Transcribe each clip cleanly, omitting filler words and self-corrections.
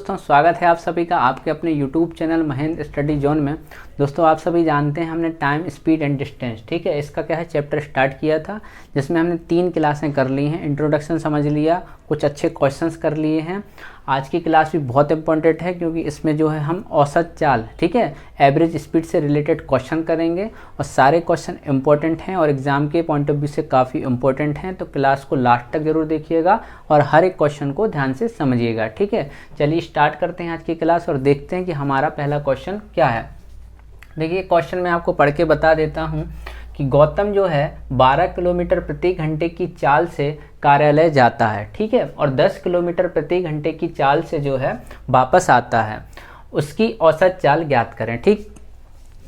दोस्तों, स्वागत है आप सभी का आपके अपने YouTube channel Mahendra study zone में। दोस्तों, आप सभी जानते हैं हमने टाइम, स्पीड एंड डिस्टेंस, ठीक है, इसका क्या है चैप्टर स्टार्ट किया था, जिसमें हमने 3 क्लासें कर ली हैं। इंट्रोडक्शन समझ लिया, कुछ अच्छे क्वेश्चंस कर लिए हैं। आज की क्लास भी बहुत इंपॉर्टेंट है क्योंकि इसमें जो है हम औसत चाल, ठीक है, एवरेज स्पीड से रिलेटेड क्वेश्चन करेंगे और सारे क्वेश्चन इंपॉर्टेंट हैं और एग्जाम के पॉइंट ऑफ व्यू से काफ़ी इंपॉर्टेंट हैं। तो क्लास को लास्ट तक जरूर देखिएगा और हर एक क्वेश्चन को ध्यान से समझिएगा, ठीक है। चलिए स्टार्ट करते हैं आज की क्लास और देखते हैं कि हमारा पहला क्वेश्चन क्या है। देखिए, क्वेश्चन मैं आपको पढ़ के बता देता हूँ कि गौतम जो है 12 किलोमीटर प्रति घंटे की चाल से कार्यालय जाता है, ठीक है, और 10 किलोमीटर प्रति घंटे की चाल से जो है वापस आता है। उसकी औसत चाल ज्ञात करें, ठीक।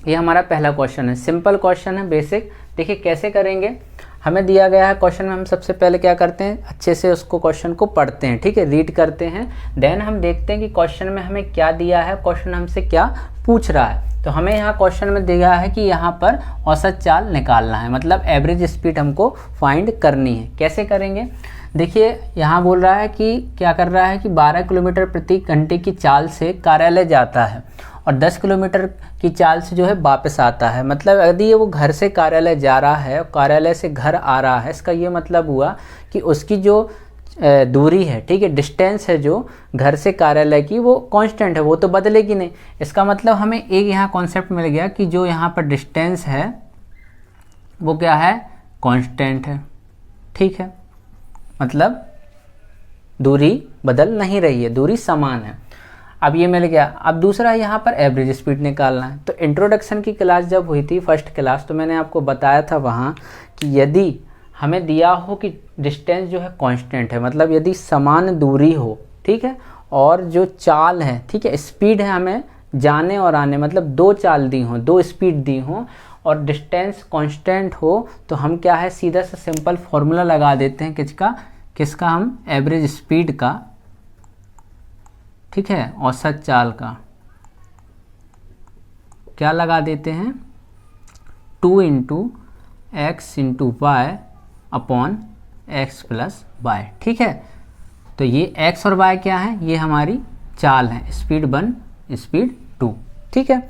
ये हमारा पहला क्वेश्चन है, सिंपल क्वेश्चन है, बेसिक। देखिए कैसे करेंगे, हमें दिया गया है क्वेश्चन में हम सबसे पहले क्या करते हैं, अच्छे से उसको क्वेश्चन को पढ़ते हैं, ठीक है, रीड करते हैं। देन हम देखते हैं कि क्वेश्चन में हमें क्या दिया है, क्वेश्चन हमसे क्या पूछ रहा है। तो हमें यहाँ क्वेश्चन में दिया है कि यहाँ पर औसत चाल निकालना है, मतलब एवरेज स्पीड हमको फाइंड करनी है। कैसे करेंगे, देखिए यहाँ बोल रहा है कि क्या कर रहा है कि 12 किलोमीटर प्रति घंटे की चाल से कार्यालय जाता है और 10 किलोमीटर की चाल से जो है वापस आता है। मतलब यदि वो घर से कार्यालय जा रहा है और कार्यालय से घर आ रहा है, इसका ये मतलब हुआ कि उसकी जो दूरी है, ठीक है, डिस्टेंस है जो घर से कार्यालय की, वो कांस्टेंट है, वो तो बदलेगी नहीं। इसका मतलब हमें एक यहाँ कॉन्सेप्ट मिल गया कि जो यहाँ पर डिस्टेंस है वो क्या है, कांस्टेंट है, ठीक है, मतलब दूरी बदल नहीं रही है, दूरी समान है। अब ये मिल गया। अब दूसरा यहाँ पर एवरेज स्पीड निकालना है। तो इंट्रोडक्शन की क्लास जब हुई थी, फर्स्ट क्लास, तो मैंने आपको बताया था वहाँ कि यदि हमें दिया हो कि डिस्टेंस जो है कांस्टेंट है, मतलब यदि समान दूरी हो, ठीक है, और जो चाल है, ठीक है, स्पीड है हमें जाने और आने, मतलब 2 चाल दी हो, 2 स्पीड दी हो और डिस्टेंस कांस्टेंट हो, तो हम क्या है सीधा सा सिंपल फॉर्मूला लगा देते हैं किसका हम एवरेज स्पीड का, ठीक है, औसत चाल का क्या लगा देते हैं, 2 × x × y upon x + y, ठीक है। तो ये x और y क्या है, ये हमारी चाल है, स्पीड 1 स्पीड 2, ठीक है।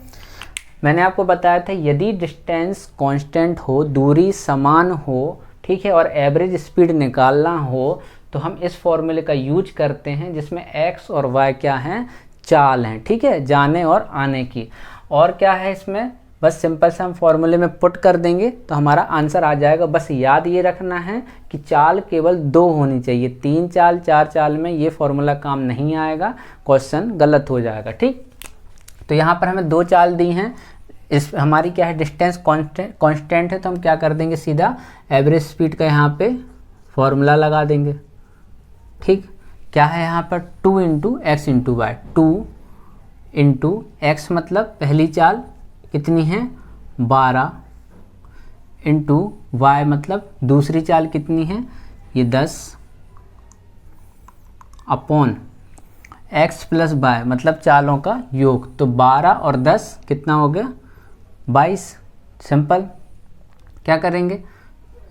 मैंने आपको बताया था यदि डिस्टेंस कांस्टेंट हो, दूरी समान हो, ठीक है, और एवरेज स्पीड निकालना हो तो हम इस फॉर्मूले का यूज करते हैं जिसमें x और y क्या हैं, चाल हैं, ठीक है, जाने और आने की। और क्या है इसमें, बस सिंपल से हम फॉर्मूले में पुट कर देंगे तो हमारा आंसर आ जाएगा। बस याद ये रखना है कि चाल केवल 2 होनी चाहिए, 3 चाल 4 चाल में ये फॉर्मूला काम नहीं आएगा, क्वेश्चन गलत हो जाएगा, ठीक। तो यहाँ पर हमें 2 चाल दी हैं, इस हमारी क्या है डिस्टेंस कांस्टेंट है, तो हम क्या कर देंगे सीधा एवरेज स्पीड का यहाँ पे फॉर्मूला लगा देंगे, ठीक। क्या है यहाँ पर 2 × x × y, 2 × x मतलब पहली चाल कितनी है 12, × y मतलब दूसरी चाल कितनी है ये 10, अपॉन x + y मतलब चालों का योग, तो 12 और 10 कितना हो गया 22। सिंपल, क्या करेंगे,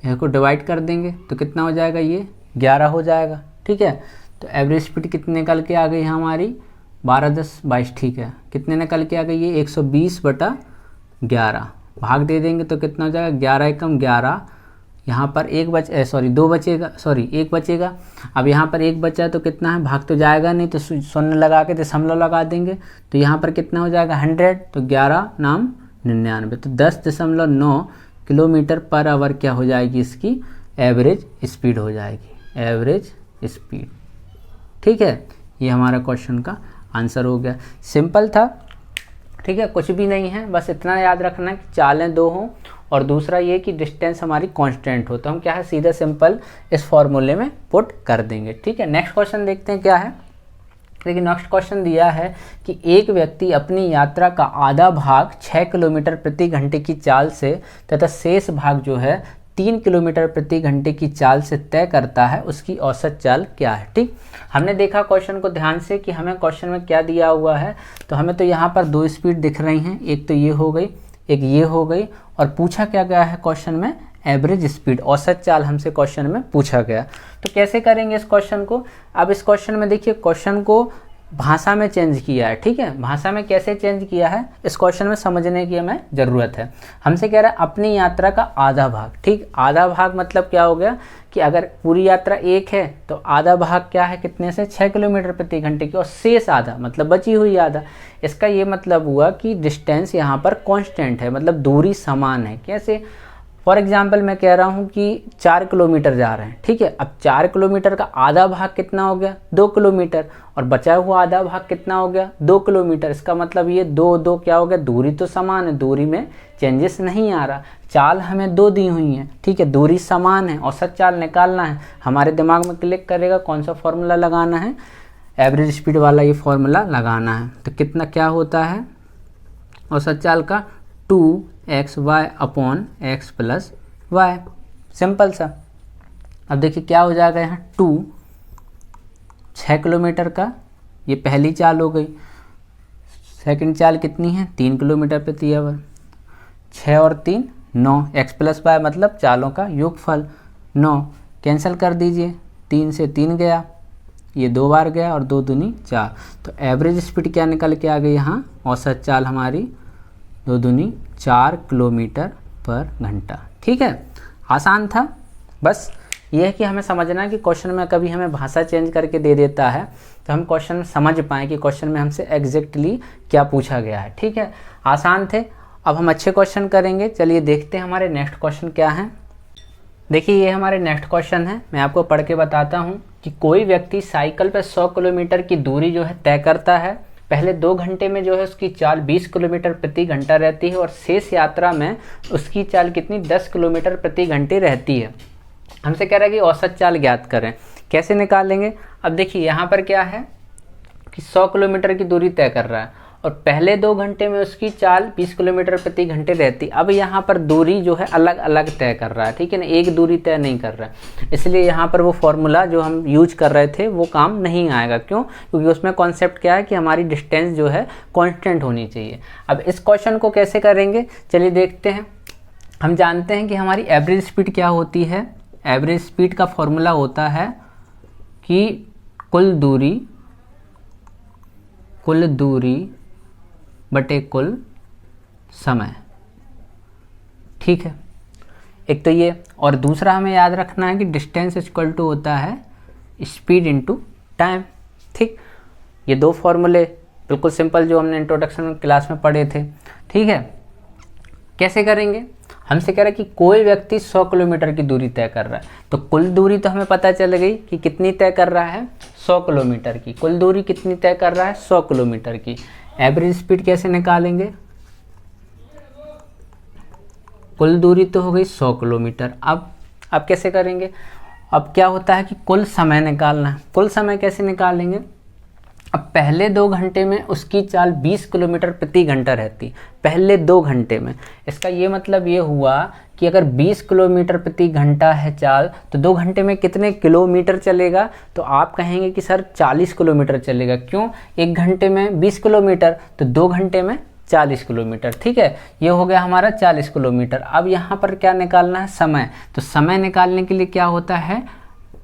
इसको डिवाइड कर देंगे तो कितना हो जाएगा, ये 11 हो जाएगा, ठीक है। तो एवरेज स्पीड कितने निकल के आ गई हमारी 12 10 22, ठीक है। कितने निकल के आ गई ये 120/11, भाग दे देंगे तो कितना हो जाएगा 11 × 11, यहाँ पर एक बचेगा। अब यहाँ पर 1 बचा तो कितना है, भाग तो जाएगा नहीं, तो शून्य लगा के दशमलव लगा देंगे तो यहाँ पर कितना हो जाएगा 100, तो 11 नाम 99, तो 10.9 किलोमीटर पर आवर क्या हो जाएगी, इसकी एवरेज स्पीड हो जाएगी, एवरेज स्पीड, ठीक है। ये हमारा क्वेश्चन का आंसर हो गया, सिंपल था, ठीक है, कुछ भी नहीं है, बस इतना याद रखना कि चालें 2 हों और दूसरा ये कि डिस्टेंस हमारी कांस्टेंट हो, तो हम क्या है सीधा सिंपल इस फॉर्मूले में पुट कर देंगे, ठीक है। नेक्स्ट क्वेश्चन देखते हैं क्या है। देखिए नेक्स्ट क्वेश्चन दिया है कि एक व्यक्ति अपनी यात्रा का आधा भाग 6 किलोमीटर प्रति घंटे की चाल से तथा शेष भाग जो है 3 किलोमीटर प्रति घंटे की चाल से तय करता है, उसकी औसत चाल क्या है, ठीक। हमने देखा क्वेश्चन को ध्यान से कि हमें क्वेश्चन में क्या दिया हुआ है, तो हमें तो यहाँ पर 2 स्पीड दिख रही हैं, एक तो ये हो गई, एक ये हो गई, और पूछा क्या गया है क्वेश्चन में, एवरेज स्पीड, औसत चाल हमसे क्वेश्चन में पूछा गया। तो कैसे करेंगे इस क्वेश्चन को, अब इस क्वेश्चन में देखिए क्वेश्चन को भाषा में चेंज किया है। ठीक है, भाषा में कैसे चेंज किया है इस क्वेश्चन में समझने की हमें ज़रूरत है। हमसे कह रहा है अपनी यात्रा का आधा भाग। ठीक, आधा भाग मतलब क्या हो गया कि अगर पूरी यात्रा 1 है तो आधा भाग क्या है, कितने से, 6 किलोमीटर प्रति घंटे की, और शेष आधा मतलब बची हुई आधा। इसका ये मतलब हुआ कि डिस्टेंस यहाँ पर कांस्टेंट है, मतलब दूरी समान है। कैसे, फॉर एग्जाम्पल मैं कह रहा हूँ कि 4 किलोमीटर जा रहे हैं। ठीक है, अब 4 किलोमीटर का आधा भाग कितना हो गया, 2 किलोमीटर, और बचा हुआ आधा भाग कितना हो गया, 2 किलोमीटर। इसका मतलब ये 2 क्या हो गया, दूरी तो समान है, दूरी में चेंजेस नहीं आ रहा। चाल हमें 2 दी हुई है। ठीक है, दूरी समान है, औसत चाल निकालना है। हमारे दिमाग में क्लिक करेगा कौन सा फॉर्मूला लगाना है, एवरेज स्पीड वाला ये फॉर्मूला लगाना है। तो कितना क्या होता है औसत चाल का, 2xy upon x plus Y, simple सा। अब देखिए क्या हो जाएगा यहाँ, 6 किलोमीटर का ये पहली चाल हो गई, सेकंड चाल कितनी है, 3 किलोमीटर प्रति आवर, 6 और 3 9, x प्लस वाई मतलब चालों का योगफल 9, कैंसिल कर दीजिए, 3 से 3 गया, ये 2 बार गया और 2 दूनी 4, तो एवरेज स्पीड क्या निकल के आ गई यहाँ, औसत चाल हमारी 2 दूनी 4 किलोमीटर पर घंटा। ठीक है, आसान था। बस ये है कि हमें समझना है कि क्वेश्चन में कभी हमें भाषा चेंज करके दे देता है तो हम क्वेश्चन में समझ पाएँ कि क्वेश्चन में हमसे एग्जैक्टली क्या पूछा गया है। ठीक है, आसान थे। अब हम अच्छे क्वेश्चन करेंगे। चलिए देखते हैं हमारे नेक्स्ट क्वेश्चन क्या है। देखिए ये हमारे नेक्स्ट क्वेश्चन है, मैं आपको पढ़ के बताता हूँ कि कोई व्यक्ति साइकिल पर 100 किलोमीटर की दूरी जो है तय करता है। पहले 2 घंटे में जो है उसकी चाल 20 किलोमीटर प्रति घंटा रहती है और शेष यात्रा में उसकी चाल कितनी, 10 किलोमीटर प्रति घंटे रहती है। हमसे कह रहा है कि औसत चाल ज्ञात करें। कैसे निकालेंगे, अब देखिए यहाँ पर क्या है कि 100 किलोमीटर की दूरी तय कर रहा है और पहले 2 घंटे में उसकी चाल 20 किलोमीटर प्रति घंटे रहती। अब यहाँ पर दूरी जो है अलग अलग तय कर रहा है। ठीक है ना, एक दूरी तय नहीं कर रहा है, इसलिए यहाँ पर वो फॉर्मूला जो हम यूज कर रहे थे वो काम नहीं आएगा। क्यों, क्योंकि उसमें कॉन्सेप्ट क्या है कि हमारी डिस्टेंस जो है कांस्टेंट होनी चाहिए। अब इस क्वेश्चन को कैसे करेंगे, चलिए देखते हैं। हम जानते हैं कि हमारी एवरेज स्पीड क्या होती है। एवरेज स्पीड का फॉर्मूला होता है कि कुल दूरी बटे कुल समय। ठीक है, एक तो ये, और दूसरा हमें याद रखना है कि डिस्टेंस इक्वल टू होता है स्पीड इनटू टाइम। ठीक, ये 2 फॉर्मूले बिल्कुल सिंपल जो हमने इंट्रोडक्शन क्लास में पढ़े थे। ठीक है, कैसे करेंगे, हमसे कह रहा है कि कोई व्यक्ति 100 किलोमीटर की दूरी तय कर रहा है, तो कुल दूरी तो हमें पता चल गई कि कितनी तय कर रहा है, 100 किलोमीटर की। कुल दूरी कितनी तय कर रहा है, 100 किलोमीटर की। एवरेज स्पीड कैसे निकालेंगे, कुल दूरी तो हो गई 100 किलोमीटर। अब कैसे करेंगे, अब क्या होता है कि कुल समय निकालना है। कुल समय कैसे निकालेंगे, अब पहले 2 घंटे में उसकी चाल 20 किलोमीटर प्रति घंटा रहती, पहले 2 घंटे में। इसका ये मतलब ये हुआ कि अगर 20 किलोमीटर प्रति घंटा है चाल, तो 2 घंटे में कितने किलोमीटर चलेगा, तो आप कहेंगे कि सर 40 किलोमीटर चलेगा। क्यों, 1 घंटे में 20 किलोमीटर तो 2 घंटे में 40 किलोमीटर। ठीक है, ये हो गया हमारा 40 किलोमीटर। अब यहाँ पर क्या निकालना है, समय। तो समय निकालने के लिए क्या होता है,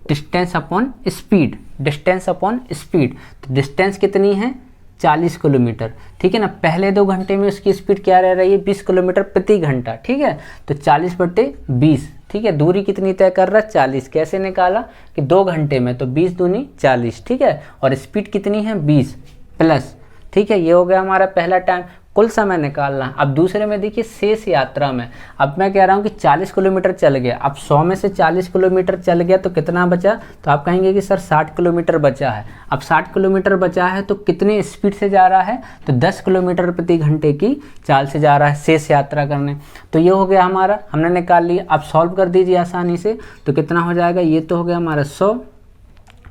distance upon speed, distance upon speed. तो डिस्टेंस कितनी है, 40 किलोमीटर। ठीक है ना, पहले 2 घंटे में उसकी स्पीड क्या रह रही है, 20 किलोमीटर प्रति घंटा। ठीक है, तो 40 बटे 20। ठीक है, दूरी कितनी तय कर रहा है, 40। कैसे निकाला कि 2 घंटे में, तो 20 दूनी 40। ठीक है, और स्पीड कितनी है, 20 प्लस। ठीक है, ये हो गया हमारा पहला टाइम। कुल समय निकालना। अब दूसरे में देखिए शेष यात्रा में, अब मैं कह रहा हूँ कि 40 किलोमीटर चल गया। अब 100 में से 40 किलोमीटर चल गया तो कितना बचा, तो आप कहेंगे कि सर 60 किलोमीटर बचा है। अब 60 किलोमीटर बचा है तो कितने स्पीड से जा रहा है, तो 10 किलोमीटर प्रति घंटे की चाल से जा रहा है शेष यात्रा करने। तो ये हो गया हमारा, हमने निकाल लिया। अब सॉल्व कर दीजिए आसानी से, तो कितना हो जाएगा, ये तो हो गया हमारा 100।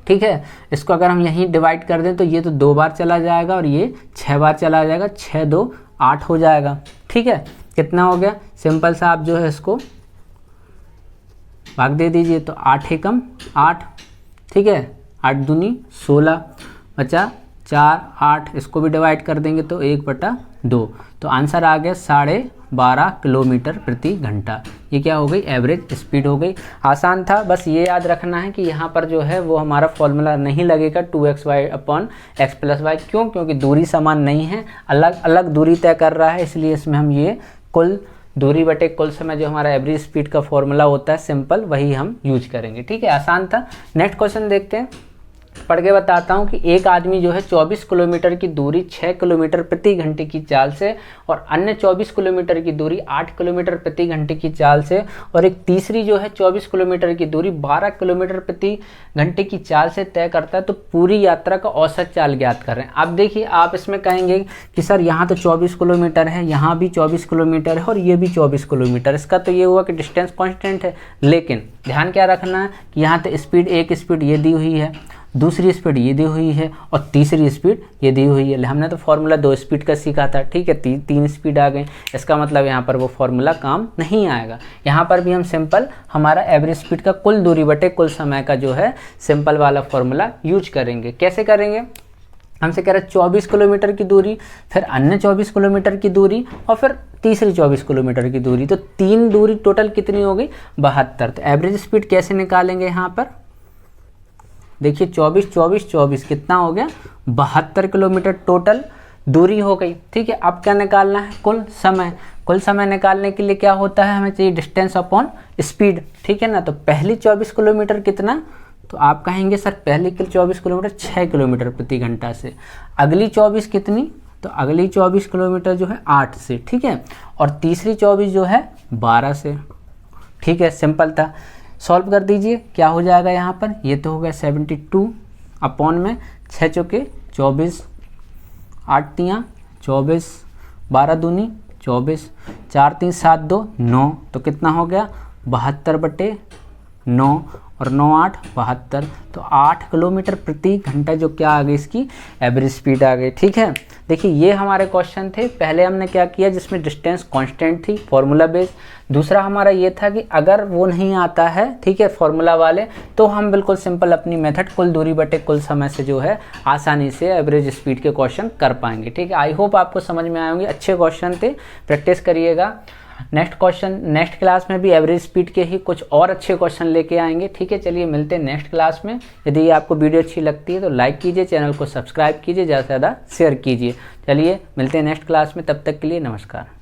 ठीक है, इसको अगर हम यहीं डिवाइड कर दें तो ये तो 2 बार चला जाएगा और ये 6 बार चला जाएगा, 6 2 8 हो जाएगा। ठीक है, कितना हो गया, सिंपल सा आप जो है इसको भाग दे दीजिए, तो 8 एकम 8। ठीक है, 8 दूनी 16, बचा 4, 8 इसको भी डिवाइड कर देंगे तो 1/2, तो आंसर आ गया 12.5 किलोमीटर प्रति घंटा। ये क्या हो गई, एवरेज स्पीड हो गई। आसान था, बस ये याद रखना है कि यहाँ पर जो है वो हमारा फॉर्मूला नहीं लगेगा 2xy/x+y। क्यों? क्योंकि दूरी समान नहीं है, अलग अलग दूरी तय कर रहा है, इसलिए इसमें हम ये कुल दूरी बटे कुल समय जो हमारा एवरेज स्पीड का फॉर्मूला होता है सिंपल, वही हम यूज करेंगे। ठीक है, आसान था। नेक्स्ट क्वेश्चन देखते हैं, पढ़ के बताता हूँ कि एक आदमी जो है 24 किलोमीटर की दूरी 6 किलोमीटर प्रति घंटे की चाल से और अन्य 24 किलोमीटर की दूरी 8 किलोमीटर प्रति घंटे की चाल से और एक तीसरी जो है 24 किलोमीटर की दूरी 12 किलोमीटर प्रति घंटे की चाल से तय करता है, तो पूरी यात्रा का औसत चाल ज्ञात कर रहे हैं। अब देखिए, आप इसमें कहेंगे कि सर यहाँ तो 24 किलोमीटर है, यहाँ भी 24 किलोमीटर है और ये भी 24 किलोमीटर, इसका तो ये हुआ कि डिस्टेंस कॉन्स्टेंट है। लेकिन ध्यान क्या रखना है कि यहाँ तो स्पीड, एक स्पीड ये दी हुई है, दूसरी स्पीड ये दी हुई है और तीसरी स्पीड ये दी हुई है। हमने तो फॉर्मूला 2 स्पीड का सीखा था, ठीक है, 3 स्पीड आ गए, इसका मतलब यहाँ पर वो फॉर्मूला काम नहीं आएगा। यहाँ पर भी हम सिंपल हमारा एवरेज स्पीड का कुल दूरी बटे कुल समय का जो है सिंपल वाला फॉर्मूला यूज करेंगे। कैसे करेंगे? हमसे कह रहे 24 किलोमीटर की दूरी, फिर अन्य 24 किलोमीटर की दूरी और फिर तीसरी 24 किलोमीटर की दूरी, तो 3 दूरी टोटल कितनी हो गई, 72। तो एवरेज स्पीड कैसे निकालेंगे यहाँ पर? देखिए 24, 24, 24 कितना हो गया, 72 किलोमीटर टोटल दूरी हो गई। ठीक है, अब क्या निकालना है, कुल समय। कुल समय निकालने के लिए क्या होता है, हमें चाहिए डिस्टेंस अपॉन स्पीड। ठीक है ना, तो पहली 24 किलोमीटर कितना, तो आप कहेंगे सर पहली 24 किलोमीटर 6 किलोमीटर प्रति घंटा से, अगली 24 कितनी, तो अगली 24 किलोमीटर जो है 8 से, ठीक है, और तीसरी 24 जो है 12 से। ठीक है, सिंपल था। सॉल्व कर दीजिए, क्या हो जाएगा यहाँ पर, ये तो हो गया 72 अपॉन में 6 चौके 24, 8 तियाँ 24, 12 दूनी 24, 4 3 7 2 9, तो कितना हो गया 72/9 और 9 8 72, तो 8 किलोमीटर प्रति घंटा जो क्या आ गई, इसकी एवरेज स्पीड आ गई। ठीक है, देखिए ये हमारे क्वेश्चन थे। पहले हमने क्या किया, जिसमें डिस्टेंस कांस्टेंट थी, फार्मूला बेस्ड। दूसरा हमारा ये था कि अगर वो नहीं आता है, ठीक है, फार्मूला वाले, तो हम बिल्कुल सिंपल अपनी मेथड कुल दूरी बटे कुल समय से जो है आसानी से एवरेज स्पीड के क्वेश्चन कर पाएंगे। ठीक है, आई होप आपको समझ में आए होंगे, अच्छे क्वेश्चन थे, प्रैक्टिस करिएगा। नेक्स्ट क्लास में भी एवरेज स्पीड के ही कुछ और अच्छे क्वेश्चन लेके आएंगे। ठीक है, चलिए मिलते हैं नेक्स्ट क्लास में। यदि आपको वीडियो अच्छी लगती है तो लाइक कीजिए, चैनल को सब्सक्राइब कीजिए, ज़्यादा से ज़्यादा शेयर कीजिए। चलिए मिलते हैं नेक्स्ट क्लास में, तब तक के लिए नमस्कार।